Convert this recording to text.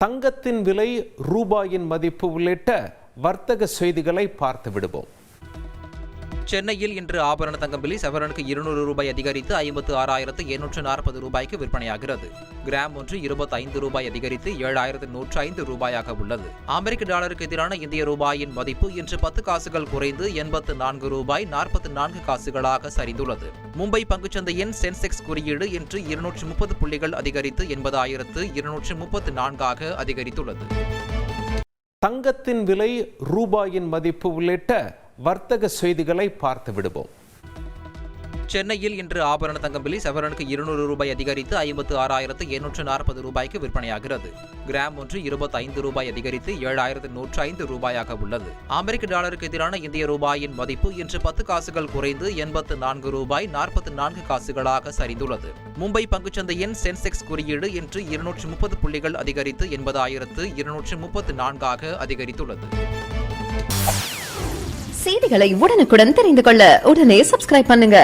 தங்கத்தின் விலை, ரூபாயின் மதிப்பு உள்ளிட்ட வர்த்தக செய்திகளை பார்த்து விடுவோம். சென்னையில் இன்று ஆபரண தங்கம் விலை சவரனுக்கு 200 ரூபாய் அதிகரித்து 56,840 ரூபாய்க்கு விற்பனையாகிறது. கிராம் ஒன்று 25 ரூபாய் அதிகரித்து 7,105 ரூபாயாக உள்ளது. அமெரிக்க டாலருக்கு எதிரான இந்திய ரூபாயின் மதிப்பு இன்று 10 காசுகள் குறைந்து 84 ரூபாய் 44 காசுகளாக சரிந்துள்ளது. மும்பை பங்குச்சந்தையின் சென்செக்ஸ் குறியீடு இன்று 230 புள்ளிகள் அதிகரித்து 80,234 அதிகரித்துள்ளது. தங்கத்தின் விலை, ரூபாயின் மதிப்பு உள்ளிட்ட வர்த்தக செய்திகளை பார்த்து விடுவோம். சென்னையில் இன்று ஆபரண தங்கம் விலை சவரனுக்கு 200 ரூபாய் அதிகரித்து 56,840 ரூபாய்க்கு விற்பனையாகிறது. கிராம் ஒன்று 25 ரூபாய் அதிகரித்து 7,105 ரூபாயாக உள்ளது. அமெரிக்க டாலருக்கு எதிரான இந்திய ரூபாயின் மதிப்பு இன்று 10 காசுகள் குறைந்து 84 ரூபாய் 44 காசுகளாக சரிந்துள்ளது. மும்பை பங்குச்சந்தையின் சென்செக்ஸ் குறியீடு இன்று 230 புள்ளிகள் அதிகரித்து 80,234 அதிகரித்துள்ளது. செய்திகளை உடனுக்குடன் தெரிந்து கொள்ள உடனே சப்ஸ்கிரைப் பண்ணுங்க.